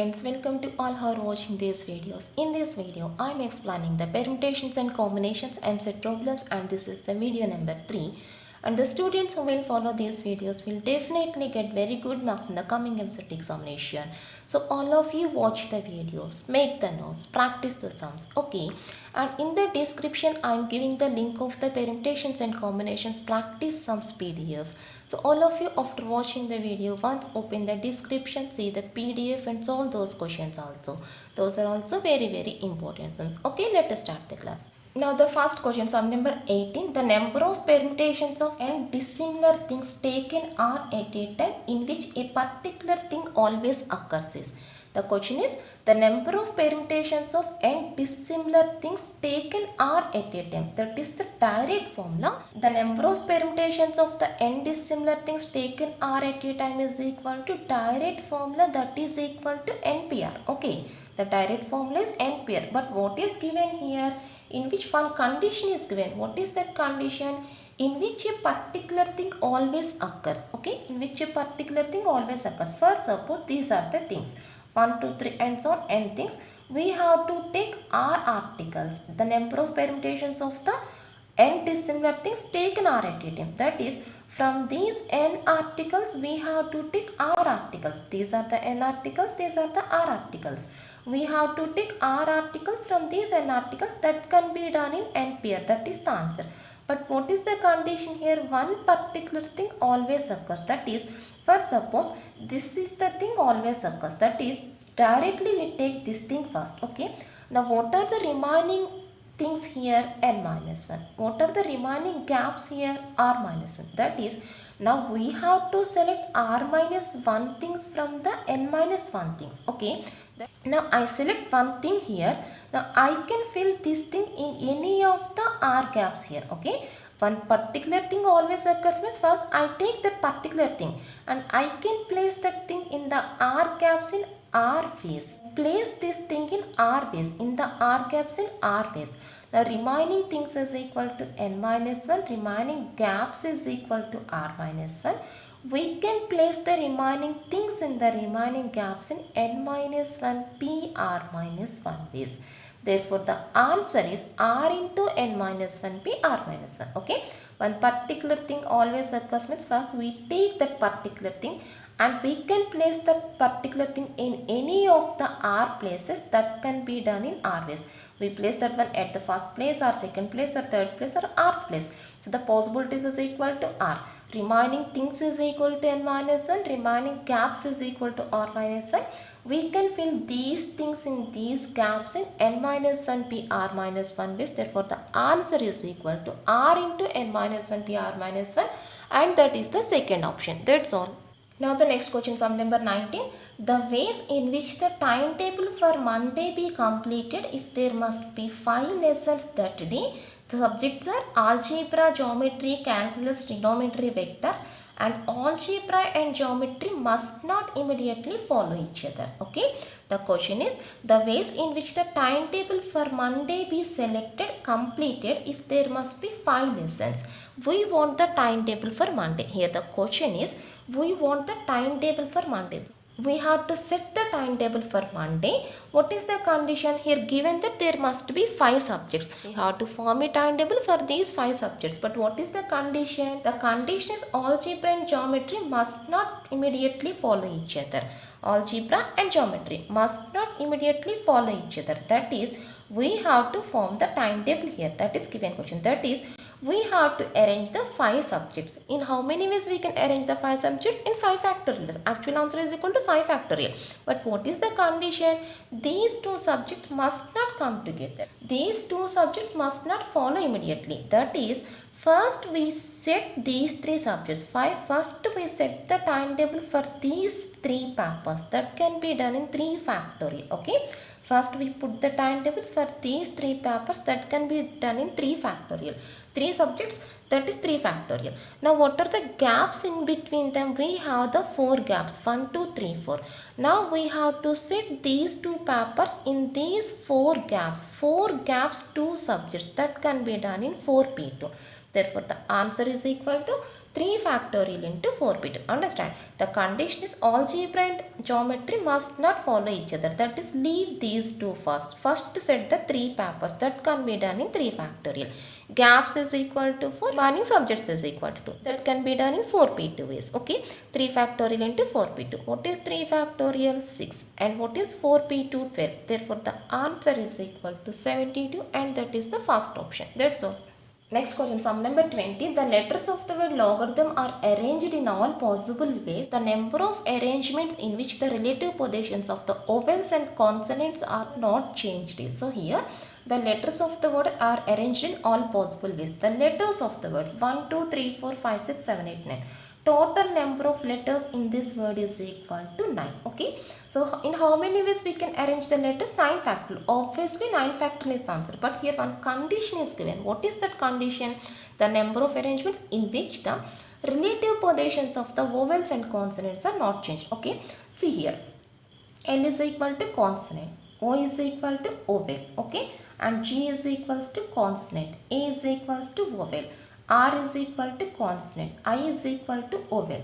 students, welcome to all who are watching these videos. In this video, I am explaining the permutations and combinations and set problems, and this is the video number 3. And the students who will follow these videos will definitely get very good marks in the coming MCET examination. So all of you watch the videos, make the notes, practice the sums, okay? And in the description, I am giving the link of the permutations and combinations practice sums PDF. So all of you, after watching the video, once open the description, see the PDF and solve those questions also. Those are also very important ones. Okay, let us start the class. Now the first question, sum number 18. The number of permutations of n dissimilar things taken are at a time in which a particular thing always occurs is. The question is, the number of permutations of n dissimilar things taken are at a time. That is the direct formula. The number of permutations of the n dissimilar things taken are at a time is equal to direct formula, that is equal to NPR. Okay, the direct formula is NPR. But what is given here? In which one condition is given? What is that condition? In which a particular thing always occurs. Okay, in which a particular thing always occurs. First, suppose these are the things. 1, 2, 3 and so on n things. We have to take r articles. The number of permutations of the n dissimilar things taken are at a time. That is, from these n articles we have to take r articles. These are the n articles, these are the r articles. We have to take r articles from these n articles. That can be done in n pair. That is the answer. But what is the condition here? One particular thing always occurs. That is, first suppose this is the thing always occurs. That is, directly we take this thing first. Okay. Now what are the remaining things here? N minus 1. What are the remaining gaps here? R minus 1. That is, now we have to select r minus 1 things from the n minus 1 things. Okay. Now I select one thing here. Now I can fill this thing in any of the r gaps here. Okay. One particular thing always occurs means first I take that particular thing and I can place that thing in the r gaps in r base. Place this thing in r base, in the r gaps in r base. The remaining things is equal to n minus 1. Remaining gaps is equal to r minus 1. We can place the remaining things in the remaining gaps in n minus 1 p r minus 1 base. Therefore, the answer is r into n minus 1 p r minus 1. Okay. One particular thing always occurs means first we take that particular thing and we can place that particular thing in any of the r places. That can be done in r base. We place that one at the first place or second place or third place or rth place. So the possibilities is equal to r. Remaining things is equal to n minus 1. Remaining gaps is equal to r minus 1. We can fill these things in these gaps in n minus 1 p r minus 1 base. Therefore, the answer is equal to r into n minus 1 p r minus 1, and that is the second option. That's all. Now the next question, sum number 19. The ways in which the timetable for Monday be completed if there must be 5 lessons that day. The subjects are algebra, geometry, calculus, trigonometry, vectors, and algebra and geometry must not immediately follow each other. Okay. The question is, the ways in which the timetable for Monday be selected, completed if there must be 5 lessons. We want the timetable for Monday. Here the question is, we want the timetable for Monday. We have to set the timetable for Monday. What is the condition here? Given that there must be 5 subjects, we have to form a timetable for these 5 subjects. But what is the condition? The condition is algebra and geometry must not immediately follow each other. Algebra and geometry must not immediately follow each other. That is, we have to form the timetable here. That is given question. That is, we have to arrange the 5 subjects. In how many ways we can arrange the 5 subjects? In 5 factorial. Actual answer is equal to 5 factorial. But what is the condition? These 2 subjects must not come together. These 2 subjects must not follow immediately. That is, first we set these 3 subjects. First we set the timetable for these 3 papers. That can be done in 3 factorial. Okay. First we put the timetable for these 3 papers. That can be done in 3 factorial. 3 subjects, that is 3 factorial. Now what are the gaps in between them? We have the 4 gaps, 1, 2, 3, 4. Now we have to set these 2 papers in these 4 gaps. 4 gaps, 2 subjects. That can be done in 4p2. Therefore, the answer is equal to 3 factorial into 4p2. Understand? The condition is algebra and geometry must not follow each other. That is, leave these two first. First set the 3 papers. That can be done in 3 factorial. Gaps is equal to 4. Remaining subjects is equal to 2. That can be done in 4p2 ways. Okay. 3 factorial into 4p2. What is 3 factorial? 6. And what is 4p2? 12. Therefore, the answer is equal to 72, and that is the first option. That's all. Next question, sum number 20. The letters of the word logarithm are arranged in all possible ways. The number of arrangements in which the relative positions of the vowels and consonants are not changed. So here the letters of the word are arranged in all possible ways. The letters of the words 1, 2, 3, 4, 5, 6, 7, 8, 9. Total number of letters in this word is equal to 9. Okay. So in how many ways we can arrange the letters? 9 factorial. Obviously 9 factorial is the answer. But here one condition is given. What is that condition? The number of arrangements in which the relative positions of the vowels and consonants are not changed. Okay. See here. L is equal to consonant. O is equal to vowel. Okay. And G is equals to consonant. A is equals to vowel. R is equal to consonant, I is equal to vowel,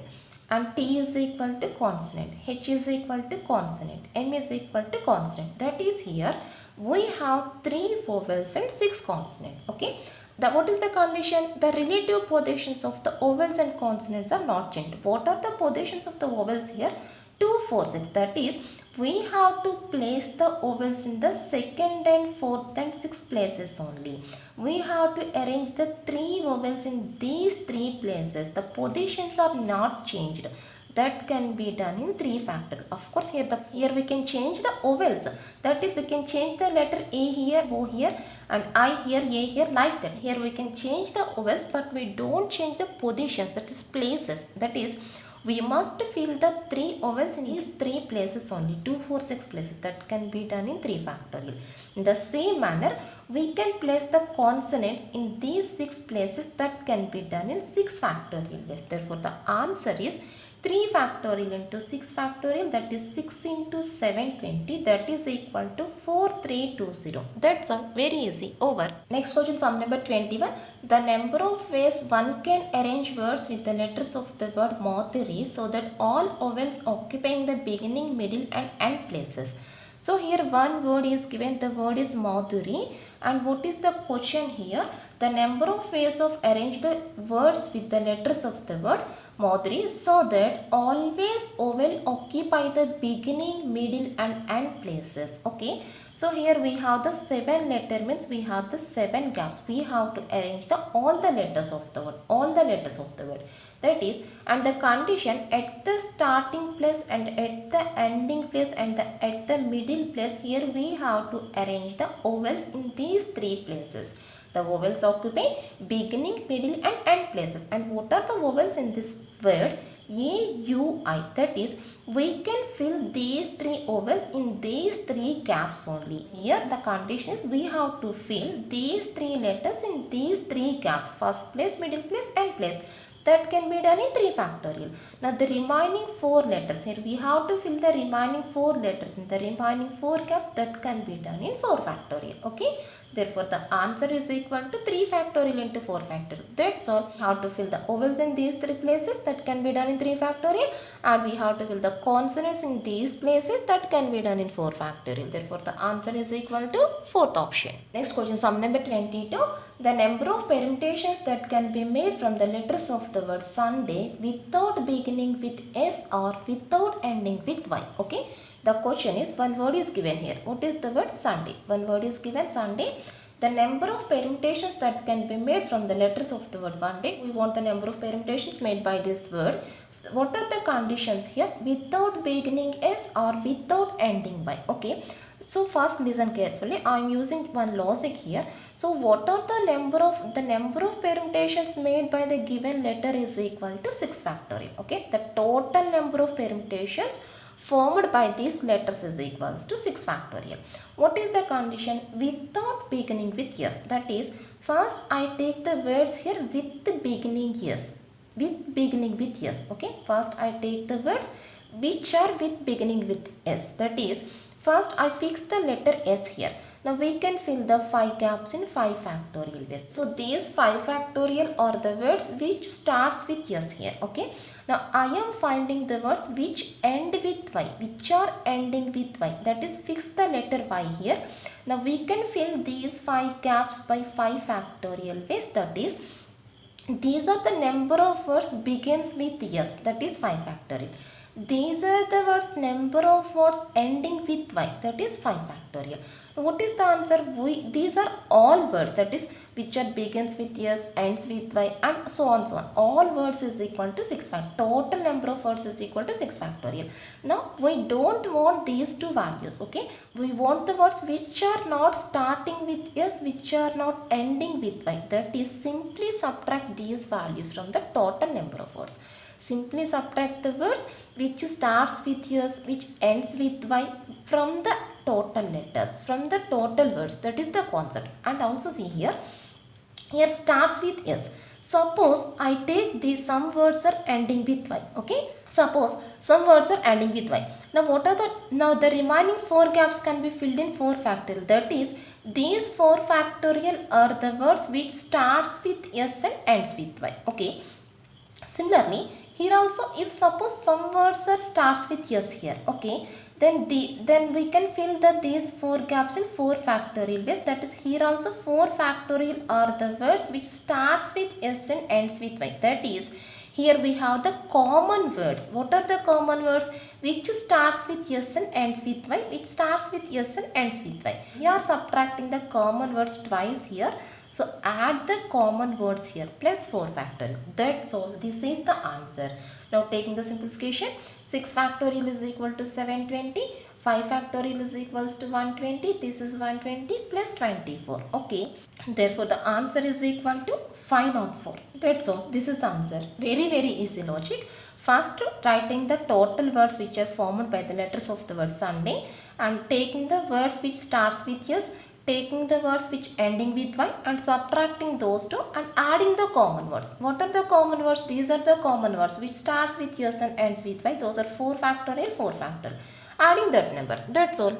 and T is equal to consonant, H is equal to consonant, M is equal to consonant. That is, here we have 3 vowels and 6 consonants. Okay. What is the condition? The relative positions of the vowels and consonants are not changed. What are the positions of the vowels here? 2, 4, 6. That is, we have to place the vowels in the second and fourth and sixth places only. We have to arrange the 3 vowels in these 3 places. The positions are not changed. That can be done in 3 factorial. Of course, here we can change the vowels. That is, we can change the letter A here, O here, and I here, A here, like that. Here we can change the vowels, but we don't change the positions, that is places. That is, we must fill the 3 vowels in these 3 places only, 2, 4, 6 places. That can be done in 3 factorial. In the same manner, we can place the consonants in these 6 places. That can be done in 6 factorial ways. Therefore, the answer is 3 factorial into 6 factorial, that is 6 into 720, that is equal to 4320. That's all. Very easy. Over. Next question, sum number 21. The number of ways one can arrange words with the letters of the word Mathuri so that all vowels occupying the beginning, middle and end places. So here one word is given, the word is Madhuri, and what is the question here? The number of ways of arrange the words with the letters of the word Madhuri so that always vowel occupy the beginning, middle and end places. Okay. So here we have the 7 letter, means we have the 7 gaps. We have to arrange all the letters of the word. That is, and the condition at the starting place and at the ending place and at the middle place, here we have to arrange the vowels in these 3 places. The vowels occupy beginning, middle and end places. And what are the vowels in this word? A, U, I. That is, we can fill these 3 vowels in these 3 gaps only. Here the condition is we have to fill these 3 letters in these 3 gaps. First place, middle place, end place. That can be done in 3 factorial. Now the remaining 4 letters, here we have to fill the remaining 4 letters in the remaining 4 gaps. That can be done in 4 factorial. Okay. Therefore, the answer is equal to 3 factorial into 4 factorial. That's all. How to fill the vowels in these 3 places, that can be done in 3 factorial, and we have to fill the consonants in these places, that can be done in 4 factorial. Therefore, the answer is equal to 4th option. Next question, sum number 22. The number of permutations that can be made from the letters of the word Sunday without beginning with S or without ending with Y. Okay. The question is, one word is given here. What is the word? Sunday. One word is given, Sunday. The number of permutations that can be made from the letters of the word Monday. We want the number of permutations made by this word. So what are the conditions here? Without beginning S or without ending by. Okay. So first listen carefully. I am using one logic here. So what are the number of permutations made by the given letter is equal to 6 factorial. Okay. The total number of permutations formed by these letters is equals to 6 factorial. What is the condition? Without beginning with S. That is, first I take the words here with the beginning S. With beginning with S. Okay. First I take the words which are with beginning with S. That is, first I fix the letter S here. Now we can fill the 5 gaps in 5 factorial ways. So these 5 factorial are the words which starts with S here. Okay. Now I am finding the words which end with Y, which are ending with Y. That is, fix the letter Y here. Now we can fill these 5 gaps by 5 factorial ways. That is, these are the number of words begins with S, that is 5 factorial. These are the words number of words ending with Y, that is 5 factorial. What is the answer? These are all words, that is which are begins with S, ends with Y, and so on so on. All words is equal to 6 factorial. Total number of words is equal to 6 factorial. Now we don't want these two values. Okay, we want the words which are not starting with S, which are not ending with Y. That is, simply subtract these values from the total number of words. Simply subtract the words which starts with S, which ends with Y from the total letters, from the total words. That is the concept. And also see here starts with S. Suppose I take these, some words are ending with Y. Okay, suppose some words are ending with Y. Now what are the remaining 4 gaps can be filled in 4 factorial. That is, these 4 factorial are the words which starts with S and ends with Y. Okay. Similarly, here also, if suppose some words are starts with S here, okay, then we can fill these 4 gaps in 4 factorial ways. That is, here also 4 factorial are the words which starts with S and ends with Y. That is, here we have the common words. What are the common words? Which starts with S and ends with Y, which starts with S and ends with Y. We are subtracting the common words twice here. So add the common words here plus 4 factorial. That's all. This is the answer. Now taking the simplification, 6 factorial is equal to 720. 5 factorial is equals to 120. This is 120 plus 24. Okay. Therefore the answer is equal to 504. That's all. This is the answer. Very easy logic. First, writing the total words which are formed by the letters of the word Sunday, and taking the words which starts with S, taking the words which ending with Y, and subtracting those two and adding the common words. What are the common words? These are the common words which starts with S and ends with Y. Those are 4 factorial, 4 factorial. Adding that number. That's all.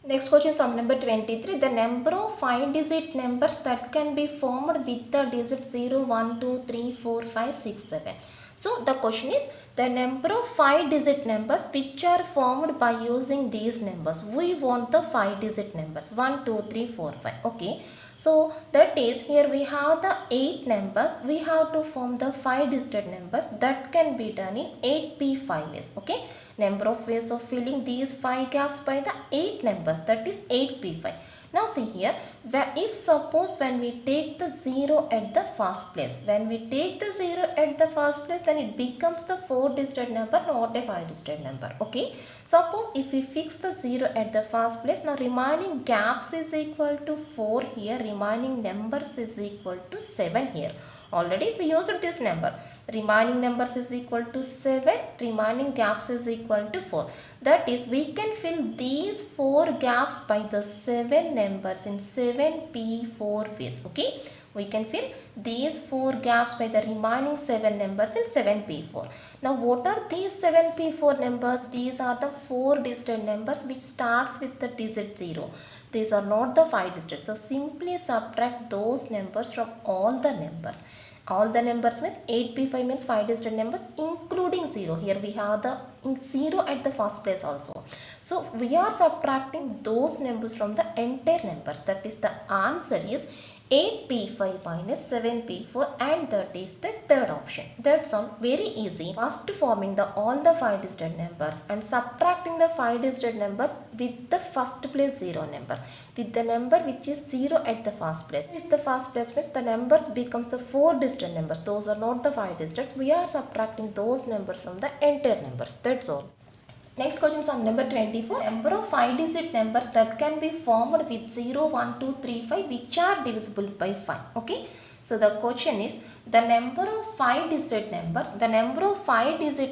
Next question, sum number 23. The number of 5-digit numbers that can be formed with the digits 0, 1, 2, 3, 4, 5, 6, 7. So the question is the number of 5-digit numbers which are formed by using these numbers. We want the 5-digit numbers 1, 2, 3, 4, 5. Okay. So that is, here we have the 8 numbers. We have to form the 5-digit numbers. That can be done in 8p5 ways. Okay. Number of ways of filling these 5 gaps by the 8 numbers. That is 8p5. Now see here, if suppose when we take the 0 at the first place, then it becomes the 4-digit number, not a 5-digit number. Okay. Suppose if we fix the 0 at the first place, now remaining gaps is equal to 4 here, remaining numbers is equal to 7 here. Already we used this number. Remaining numbers is equal to 7, remaining gaps is equal to 4. That is, we can fill these 4 gaps by the 7 numbers in 7p4 ways. Okay, we can fill these 4 gaps by the remaining 7 numbers in 7p4. Now what are these 7p4 numbers? These are the 4-digit numbers which starts with the digit 0. These are not the 5 digits. So simply subtract those numbers from all the numbers. All the numbers means 8p5 means 5-digit numbers including 0. Here we have the 0 at the first place also. So we are subtracting those numbers from the entire numbers. That is, the answer is 8p5 minus 7p4, and that is the third option. That's all. Very easy. First forming all the 5-digit numbers and subtracting the 5-digit numbers with the first place 0 number. With the number which is 0 at the first place. This is the first place means the numbers becomes the 4-digit numbers. Those are not the 5 digits. We are subtracting those numbers from the entire numbers. That's all. Next question, sum number 24. Number of 5-digit numbers that can be formed with 0, 1, 2, 3, 5 which are divisible by 5. Okay. So the question is the number of 5-digit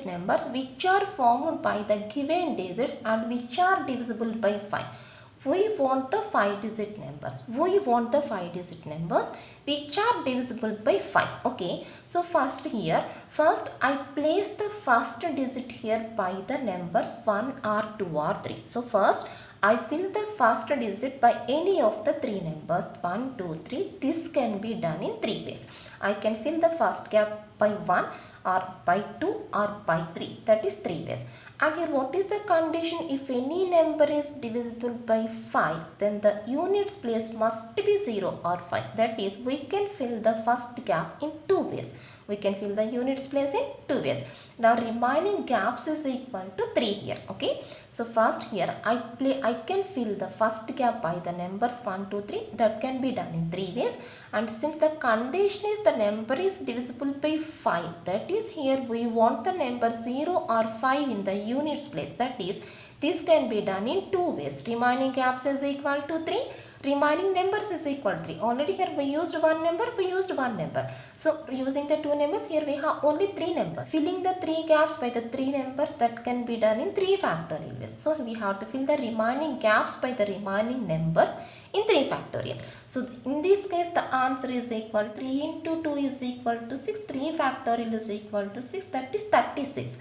numbers which are formed by the given digits and which are divisible by 5. We want the 5-digit numbers. Which are divisible by 5. Okay. So first I place the first digit here by the numbers 1 or 2 or 3. So first I fill the first digit by any of the three numbers 1, 2, 3. This can be done in three ways. I can fill the first gap by 1 or by 2 or by 3. That is three ways. And here what is the condition? If any number is divisible by 5, then the units place must be 0 or 5. That is, we can fill the first gap in two ways. We can fill the units place in two ways. Now remaining gaps is equal to 3 here. Okay. So first here I can fill the first gap by the numbers 1, 2, 3. That can be done in three ways. And since the condition is the number is divisible by 5, that is here we want the number 0 or 5 in the units place. That is, this can be done in two ways. Remaining gaps is equal to 3. Remaining numbers is equal to 3. Already here we used one number, So using the two numbers, here we have only three numbers. Filling the three gaps by the three numbers, that can be done in 3 factorial ways. So we have to fill the remaining gaps by the remaining numbers in 3 factorial. So in this case the answer is equal 3 into 2 is equal to 6. 3 factorial is equal to 6, that is 36.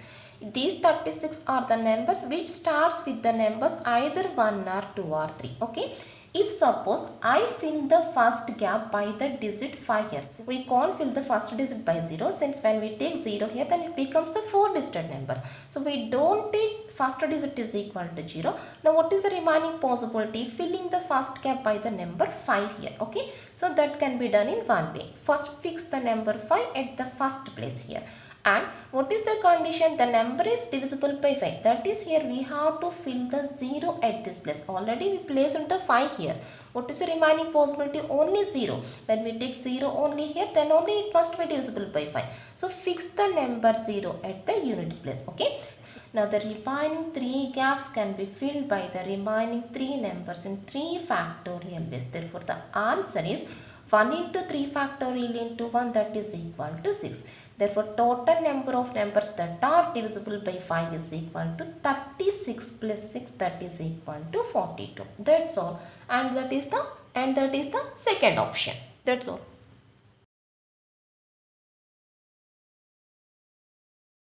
These 36 are the numbers which starts with the numbers either 1 or 2 or 3. Okay. If suppose I fill the first gap by the digit 5 here, we can't fill the first digit by 0, since when we take 0 here, then it becomes the 4 digit numbers. So we don't take first digit is equal to 0. Now what is the remaining possibility? Filling the first gap by the number 5 here. Okay. So that can be done in one way. First fix the number 5 at the first place here. And what is the condition? The number is divisible by 5. That is, here we have to fill the 0 at this place. Already we placed the 5 here. What is the remaining possibility? Only 0. When we take 0 only here, then only it must be divisible by 5. So fix the number 0 at the units place. Okay. Now the remaining 3 gaps can be filled by the remaining 3 numbers in 3 factorial ways. Therefore the answer is 1 into 3 factorial into 1, that is equal to 6. Therefore, total number of numbers that are divisible by 5 is equal to 36 plus 6, that is equal to 42. That's all. And that is the second option. That's all.